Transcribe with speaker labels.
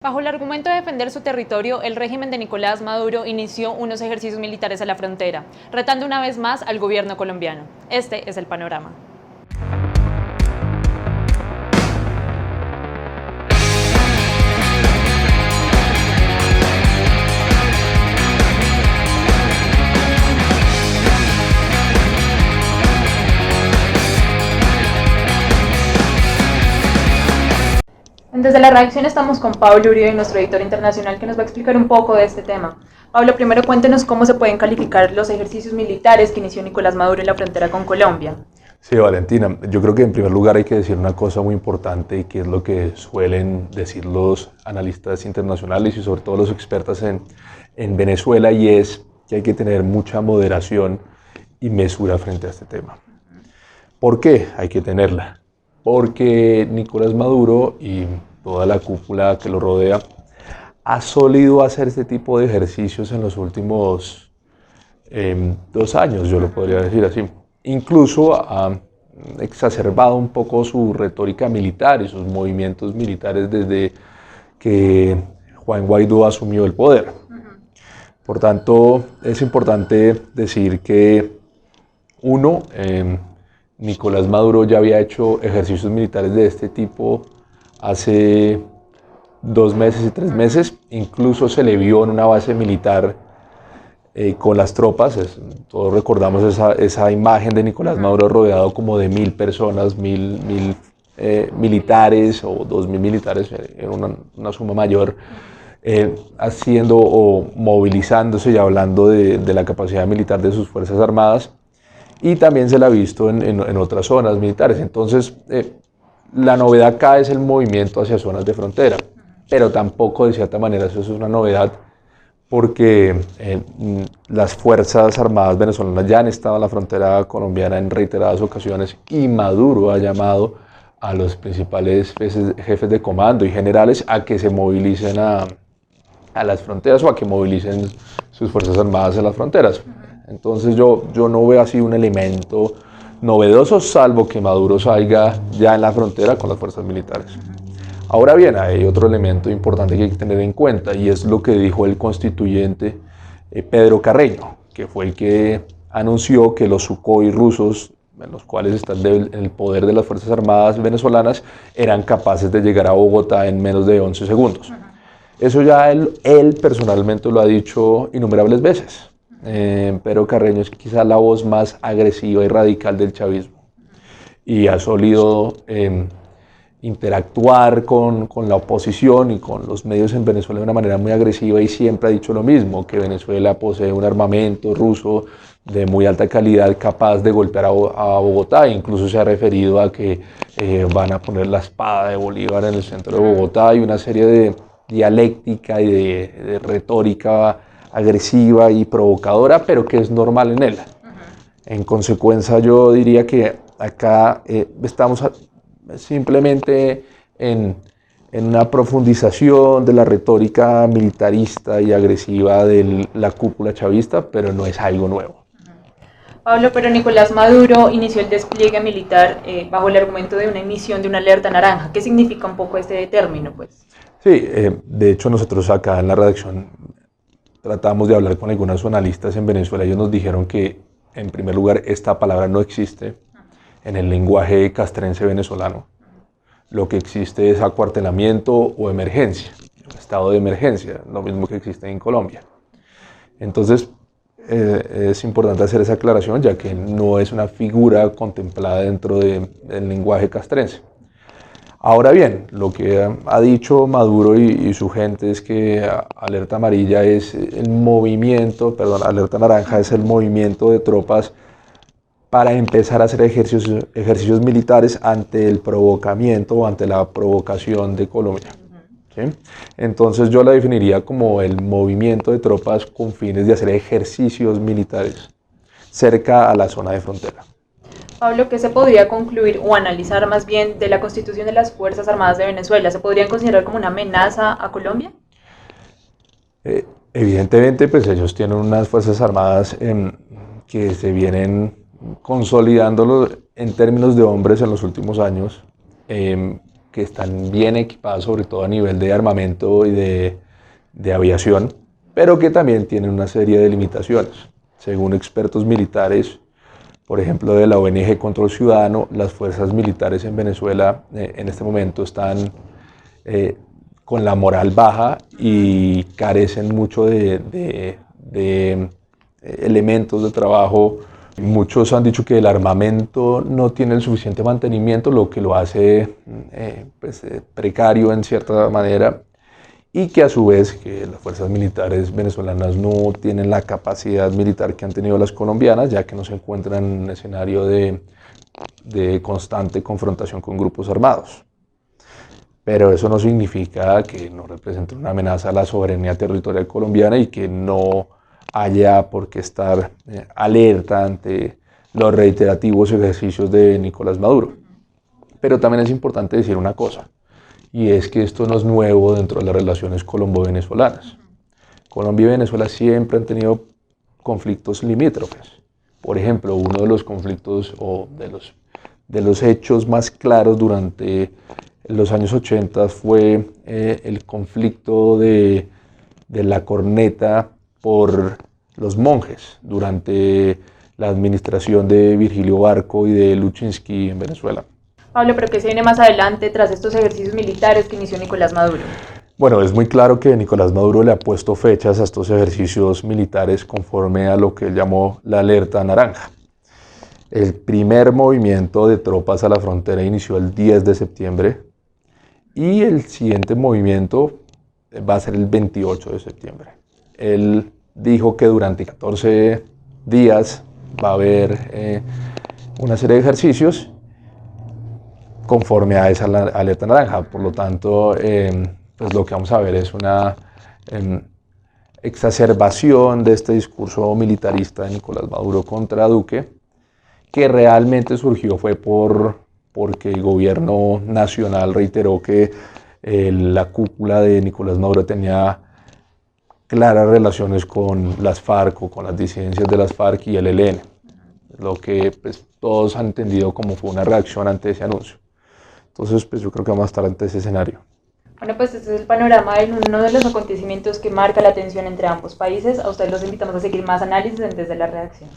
Speaker 1: Bajo el argumento de defender su territorio, el régimen de Nicolás Maduro inició unos ejercicios militares a la frontera, retando una vez más al gobierno colombiano. Este es el panorama. Desde la redacción estamos con Pablo Uribe, nuestro editor internacional, que nos va a explicar un poco de este tema. Pablo, primero cuéntenos cómo se pueden calificar los ejercicios militares que inició Nicolás Maduro en la frontera con Colombia.
Speaker 2: Sí, Valentina, yo creo que en primer lugar hay que decir una cosa muy importante, que es lo que suelen decir los analistas internacionales y sobre todo los expertos en Venezuela, y es que hay que tener mucha moderación y mesura frente a este tema. ¿Por qué hay que tenerla? Porque Nicolás Maduro y toda la cúpula que lo rodea ha solido hacer este tipo de ejercicios en los últimos 2 años, yo lo podría decir así. Incluso ha exacerbado un poco su retórica militar y sus movimientos militares desde que Juan Guaidó asumió el poder. Por tanto, es importante decir que Nicolás Maduro ya había hecho ejercicios militares de este tipo hace 2 meses y 3 meses, incluso se le vio en una base militar con las tropas. Todos recordamos esa imagen de Nicolás Maduro rodeado como de 1.000 personas, 1.000 militares o 2.000 militares, en una suma mayor, haciendo o movilizándose y hablando de la capacidad militar de sus Fuerzas Armadas, y también se la ha visto en otras zonas militares. Entonces, la novedad acá es el movimiento hacia zonas de frontera, pero tampoco de cierta manera eso es una novedad, porque las Fuerzas Armadas venezolanas ya han estado en la frontera colombiana en reiteradas ocasiones, y Maduro ha llamado a los principales jefes de comando y generales a que se movilicen a las fronteras, o a que movilicen sus Fuerzas Armadas en las fronteras. Entonces yo no veo así un elemento novedoso, salvo que Maduro salga ya en la frontera con las fuerzas militares. Ahora bien, hay otro elemento importante que hay que tener en cuenta, y es lo que dijo el constituyente Pedro Carreño, que fue el que anunció que los Sukhoi rusos, en los cuales están en el poder de las Fuerzas Armadas venezolanas, eran capaces de llegar a Bogotá en menos de 11 segundos. Eso ya él personalmente lo ha dicho innumerables veces. Pedro Carreño es quizá la voz más agresiva y radical del chavismo, y ha solido interactuar con la oposición y con los medios en Venezuela de una manera muy agresiva, y siempre ha dicho lo mismo, que Venezuela posee un armamento ruso de muy alta calidad capaz de golpear a Bogotá. Incluso se ha referido a que van a poner la espada de Bolívar en el centro de Bogotá, y una serie de dialéctica y de retórica agresiva y provocadora, pero que es normal en él. En consecuencia, yo diría que acá estamos simplemente en una profundización de la retórica militarista y agresiva de la cúpula chavista, pero no es algo nuevo.
Speaker 1: Pablo, pero Nicolás Maduro inició el despliegue militar bajo el argumento de una emisión de una alerta naranja. ¿Qué significa un poco este término, pues?
Speaker 2: Sí, de hecho nosotros acá en la redacción tratamos de hablar con algunos analistas en Venezuela. Ellos nos dijeron que, en primer lugar, esta palabra no existe en el lenguaje castrense venezolano. Lo que existe es acuartelamiento o emergencia, estado de emergencia, lo mismo que existe en Colombia. Entonces, es importante hacer esa aclaración, ya que no es una figura contemplada dentro del lenguaje castrense. Ahora bien, lo que ha dicho Maduro y su gente es que alerta amarilla es alerta naranja es el movimiento de tropas para empezar a hacer ejercicios militares ante el provocamiento o ante la provocación de Colombia. ¿Sí? Entonces yo la definiría como el movimiento de tropas con fines de hacer ejercicios militares cerca a la zona de frontera.
Speaker 1: Pablo, ¿qué se podría concluir o analizar más bien de la constitución de las Fuerzas Armadas de Venezuela? ¿Se podrían considerar como una amenaza a Colombia?
Speaker 2: Evidentemente, pues ellos tienen unas Fuerzas Armadas que se vienen consolidando en términos de hombres en los últimos años. que están bien equipadas, sobre todo a nivel de armamento y de aviación, pero que también tienen una serie de limitaciones. Según expertos militares, por ejemplo, de la ONG Control Ciudadano, las fuerzas militares en Venezuela en este momento están con la moral baja y carecen mucho de elementos de trabajo. Muchos han dicho que el armamento no tiene el suficiente mantenimiento, lo que lo hace precario en cierta manera, y que a su vez que las fuerzas militares venezolanas no tienen la capacidad militar que han tenido las colombianas, ya que no se encuentran en un escenario de constante confrontación con grupos armados. Pero eso no significa que no represente una amenaza a la soberanía territorial colombiana y que no haya por qué estar alerta ante los reiterativos ejercicios de Nicolás Maduro. Pero también es importante decir una cosa, y es que esto no es nuevo dentro de las relaciones colombo-venezolanas. Colombia y Venezuela siempre han tenido conflictos limítrofes. Por ejemplo, uno de los conflictos o de los hechos más claros durante los años 80 fue el conflicto de la corneta por los monjes durante la administración de Virgilio Barco y de Luchinsky en Venezuela.
Speaker 1: Pablo, ¿pero qué se viene más adelante tras estos ejercicios militares que inició Nicolás Maduro?
Speaker 2: Bueno, es muy claro que Nicolás Maduro le ha puesto fechas a estos ejercicios militares conforme a lo que él llamó la alerta naranja. El primer movimiento de tropas a la frontera inició el 10 de septiembre y el siguiente movimiento va a ser el 28 de septiembre. Él dijo que durante 14 días va a haber una serie de ejercicios conforme a esa alerta naranja. Por lo tanto, pues lo que vamos a ver es una exacerbación de este discurso militarista de Nicolás Maduro contra Duque, que realmente surgió fue porque el gobierno nacional reiteró que la cúpula de Nicolás Maduro tenía claras relaciones con las FARC o con las disidencias de las FARC y el ELN, lo que pues, todos han entendido como fue una reacción ante ese anuncio. Entonces, pues yo creo que vamos a estar ante ese escenario.
Speaker 1: Bueno, pues este es el panorama de uno de los acontecimientos que marca la tensión entre ambos países. A ustedes los invitamos a seguir más análisis desde la redacción.